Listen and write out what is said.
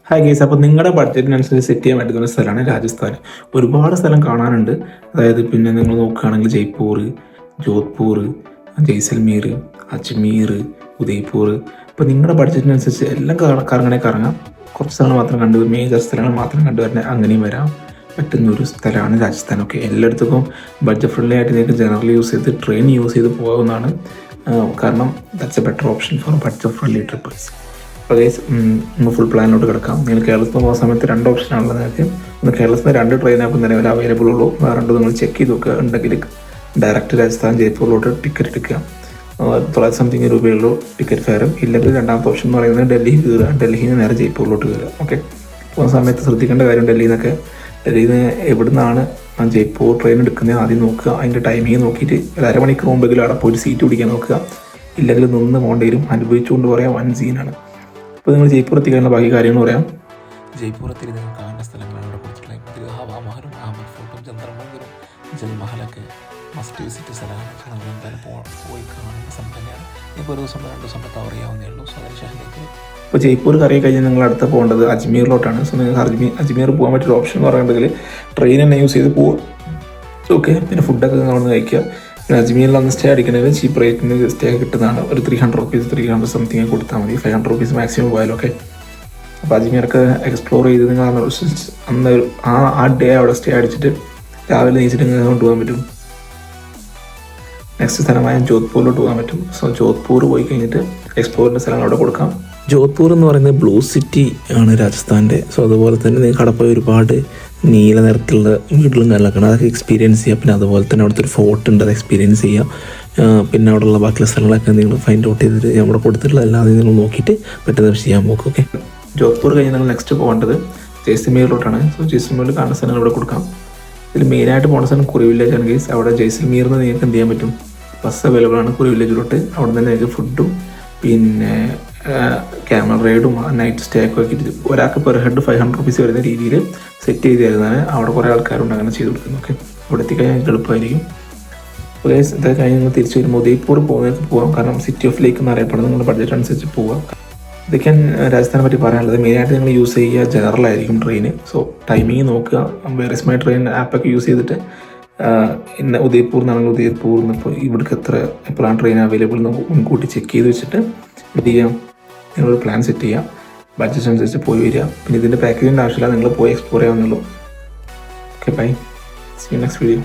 Hi guys, അപ്പോൾ നിങ്ങളുടെ ബഡ്ജറ്റിനനുസരിച്ച് set ചെയ്യാൻ പറ്റുന്ന ഒരു സ്ഥലമാണ് രാജസ്ഥാൻ. ഒരുപാട് സ്ഥലം കാണാനുണ്ട്. അതായത് പിന്നെ നിങ്ങൾ നോക്കുകയാണെങ്കിൽ ജയ്പൂർ, ജോധ്പൂർ, ജയ്സൽമീർ, അജ്മീർ, ഉദയ്പൂർ. അപ്പോൾ നിങ്ങളുടെ ബഡ്ജറ്റിനനുസരിച്ച് എല്ലാം കറങ്ങാം. കുറച്ച് സ്ഥലങ്ങൾ മാത്രം കണ്ടുവരും, മേജർ സ്ഥലങ്ങൾ മാത്രം കണ്ടുവരുന്നത് അങ്ങനെയും വരാൻ പറ്റുന്ന ഒരു സ്ഥലമാണ് രാജസ്ഥാൻ. ഓക്കെ, എല്ലായിടത്തും ബഡ്ജറ്റ് ഫ്രണ്ട്ലി ആയിട്ട് നിങ്ങൾക്ക് ജനറൽ യൂസ് ചെയ്ത് ട്രെയിൻ യൂസ് ചെയ്ത് പോകാവുന്നതാണ്. കാരണം that's a better option for budget friendly trippers. അപ്പോൾ ഗൈസ്, നമ്മൾ ഫുൾ പ്ലാനിലോട്ട് കിടക്കാം. നിങ്ങൾ കേരളത്തിൽ പോകുന്ന സമയത്ത് 2 ഓപ്ഷനാണുള്ളത്. നിങ്ങൾക്ക് ഒന്ന് കേരളത്തിൽ നിന്ന് 2 ട്രെയിനാകും നിലവിൽ അവൈലബിൾ ഉള്ളൂ. വേറെ 2 നിങ്ങൾ ചെക്ക് ചെയ്ത് നോക്കുക. ഉണ്ടെങ്കിൽ ഡയറക്റ്റ് രാജസ്ഥാൻ ജയ്പൂരിലോട്ട് ടിക്കറ്റ് എടുക്കുക. 900 സംതിങ് രൂപയുള്ളൂ ടിക്കറ്റ് ഫെയറും. ഇല്ലെങ്കിൽ രണ്ടാമത്തെ ഓപ്ഷൻ എന്ന് പറയുന്നത് ഡൽഹി കയറുക, ഡൽഹിയിൽ നിന്ന് നേരെ ജയ്പൂരിലോട്ട് കയറുക. ഓക്കെ, പോകുന്ന സമയത്ത് ശ്രദ്ധിക്കേണ്ട കാര്യം ഡൽഹിയിൽ നിന്ന് എവിടെ നിന്നാണ് ജയ്പൂർ ട്രെയിൻ എടുക്കുന്നത് ആദ്യം നോക്കുക. അതിൻ്റെ ടൈമിങ് നോക്കിയിട്ട് ഒരു അരമണിക്കൂർ മുമ്പെങ്കിലും അവിടെ പോയി സീറ്റ് പിടിക്കാൻ നോക്കുക. ഇല്ലെങ്കിൽ നിന്ന് പോകേണ്ടി വരും. അനുഭവിച്ചുകൊണ്ട് പറയാം, വൻ സീനാണ്. അപ്പോൾ നിങ്ങൾ ജയ്പൂർ എത്തിക്കാനുള്ള ബാക്കി കാര്യങ്ങൾ പറയാം. ജയ്പൂർ എത്തി നിങ്ങൾ കാണേണ്ട സ്ഥലങ്ങളാണ് ഇവിടെ കൊടുത്തിട്ടുള്ളത്. ഹവാമഹലും ആമർ ഫോർട്ടും ജന്തർമന്ദിറും ജൽമഹലൊക്കെ മസ്റ്റ് വിസിറ്റ് സ്ഥലമാണ്. നിങ്ങൾ എന്തായാലും പോയി കാണേണ്ട സ്ഥലം തന്നെയാണ്. ഇപ്പോൾ ഒരു ദിവസം 2 ദിവസം കവർ ചെയ്യാവുന്നേ ഉള്ളൂ. സോ അതിനുശേഷം ഇപ്പോൾ ജയ്പൂർ കറങ്ങി കഴിഞ്ഞാൽ നിങ്ങൾ അടുത്ത് പോകേണ്ടത് അജ്മീറിലോട്ടാണ്. സോ നിങ്ങൾക്ക് അജ്മീർ പോകാൻ പറ്റിയൊരു ഓപ്ഷൻ എന്ന് പറയുകയാണെങ്കിൽ ട്രെയിൻ തന്നെ യൂസ് ചെയ്ത് പോകും. ഓക്കെ, പിന്നെ ഫുഡൊക്കെ നിങ്ങൾ അവിടെ നിന്ന് കഴിക്കുക. പിന്നെ അജ്മീറിൽ അന്ന് സ്റ്റേ അടിക്കണമെങ്കിൽ ചീപ്പ് റേറ്റിന് സ്റ്റേ കിട്ടുന്നതാണ്. ഒരു 300 റുപ്പീസ് 300 സംതിങ് കൊടുത്താൽ മതി. 500 റുപ്പീസ് മാക്സിമം പോയാലും. ഓക്കെ, അപ്പോൾ അജ്മീറൊക്കെ എക്സ്പ്ലോർ ചെയ്ത് നിങ്ങൾ അന്ന് ആ ഡേ അവിടെ സ്റ്റേ അടിച്ചിട്ട് രാവിലെ നീച്ചിട്ട് നിങ്ങൾക്ക് കൊണ്ടുപോകാൻ പറ്റും. നെക്സ്റ്റ് സ്ഥലമായ ജോധ്പൂരിലോട്ട് പോകാൻ പറ്റും. സോ ജോധ്പൂർ പോയി കഴിഞ്ഞിട്ട് എക്സ്പ്ലോറിൻ്റെ സ്ഥലങ്ങൾ അവിടെ കൊടുക്കാം. ജോധ്പൂർ എന്ന് പറയുന്നത് ബ്ലൂ സിറ്റി ആണ് രാജസ്ഥാൻ്റെ. സോ അതുപോലെ തന്നെ നിങ്ങൾക്ക് അവിടെ പോയി ഒരുപാട് നീല നിറത്തിലുള്ള വീടുകളും കാര്യങ്ങളൊക്കെയാണ്. അതൊക്കെ എക്സ്പീരിയൻസ് ചെയ്യുക. പിന്നെ അതുപോലെ തന്നെ അവിടുത്തെ ഒരു ഫോർട്ട് ഉണ്ട്, അത് എക്സ്പീരിയൻസ് ചെയ്യുക. പിന്നെ അവിടെയുള്ള ബാക്കിയുള്ള സ്ഥലങ്ങളൊക്കെ നിങ്ങൾ ഫൈൻഡ് ഔട്ട് ചെയ്തിട്ട് നമ്മുടെ കൊടുത്തിട്ടുള്ള എല്ലാവരും നിങ്ങൾ നോക്കിയിട്ട് പെട്ടെന്ന് ചെയ്യാൻ നോക്കും. ഓക്കെ, ജോധ്പൂർ കഴിഞ്ഞ് നിങ്ങൾ നെക്സ്റ്റ് പോകേണ്ടത് ജയ്സൽമീറിലോട്ടാണ്. സോ ജയ്സൽമീറിൽ കാണുന്ന സ്ഥലങ്ങൾ ഇവിടെ കൊടുക്കാം. ഇതിൽ മെയിനായിട്ട് പോകുന്ന സ്ഥലം കുറി വില്ലേജ് ആണ് ഗൈസ്. അവിടെ ജയ്സൽമീറിൽ നിന്ന് നിങ്ങൾക്ക് എന്ത് ചെയ്യാൻ പറ്റും, ബസ് അവൈലബിൾ ആണ് കുറി വില്ലേജിലോട്ട്. അവിടെ നിന്ന് നിങ്ങൾക്ക് ഫുഡും പിന്നെ ക്യാമറ റൈഡും നൈറ്റ് സ്റ്റേ ഒക്കെ ആക്കിയിട്ട് ഒരാൾക്ക് പെർ ഹെഡ് 500 റുപ്പീസ് വരുന്ന രീതിയിൽ സെറ്റ് ചെയ്ത് തരുന്നതാണ്. അവിടെ കുറേ ആൾക്കാരുണ്ട് അങ്ങനെ ചെയ്ത് കൊടുക്കുന്നത്. ഓക്കെ, അവിടെ എത്തിക്കഴിഞ്ഞാൽ നിങ്ങൾക്ക് എളുപ്പമായിരിക്കും. അപ്പോൾ ഇതൊക്കെ കഴിഞ്ഞ് നിങ്ങൾ തിരിച്ച് വരുമ്പോൾ ഉദയ്പൂർ പോകുന്നവർക്ക് പോകാം. കാരണം സിറ്റി ഓഫ് ലേക്ക് എന്ന് അറിയപ്പെടുന്നത് നിങ്ങളുടെ ബഡ്ജറ്റ് അനുസരിച്ച് പോകാം. ഇതൊക്കെയാണ് രാജസ്ഥാനെ പറ്റി പറയാനുള്ളത്. മെയിനായിട്ട് നിങ്ങൾ യൂസ് ചെയ്യുക ജനറൽ ആയിരിക്കും ട്രെയിൻ. സോ ടൈമിങ് നോക്കുക. വേർ ഇസ് മൈ ട്രെയിൻ ആപ്പൊക്കെ യൂസ് ചെയ്തിട്ട് ഇന്ന ഉദയ്പൂർ എന്നാണെങ്കിൽ ഉദയ്പൂർ ഇപ്പോൾ ഇവിടേക്ക് എപ്പോഴാണ് ട്രെയിൻ അവൈലബിൾ എന്ന് മുൻകൂട്ടി ചെക്ക് ചെയ്ത് വെച്ചിട്ട് എന്ത് ചെയ്യാം, നിങ്ങളൊരു പ്ലാൻ സെറ്റ് ചെയ്യാം. ബഡ്ജറ്റ് അനുസരിച്ച് പോയി വരിക. പിന്നെ ഇതിൻ്റെ പാക്കേജിൻ്റെ ആവശ്യമില്ല, നിങ്ങൾ പോയി എക്സ്പ്ലോർ ചെയ്യാവുന്നുള്ളൂ. Okay, bye, see you next video.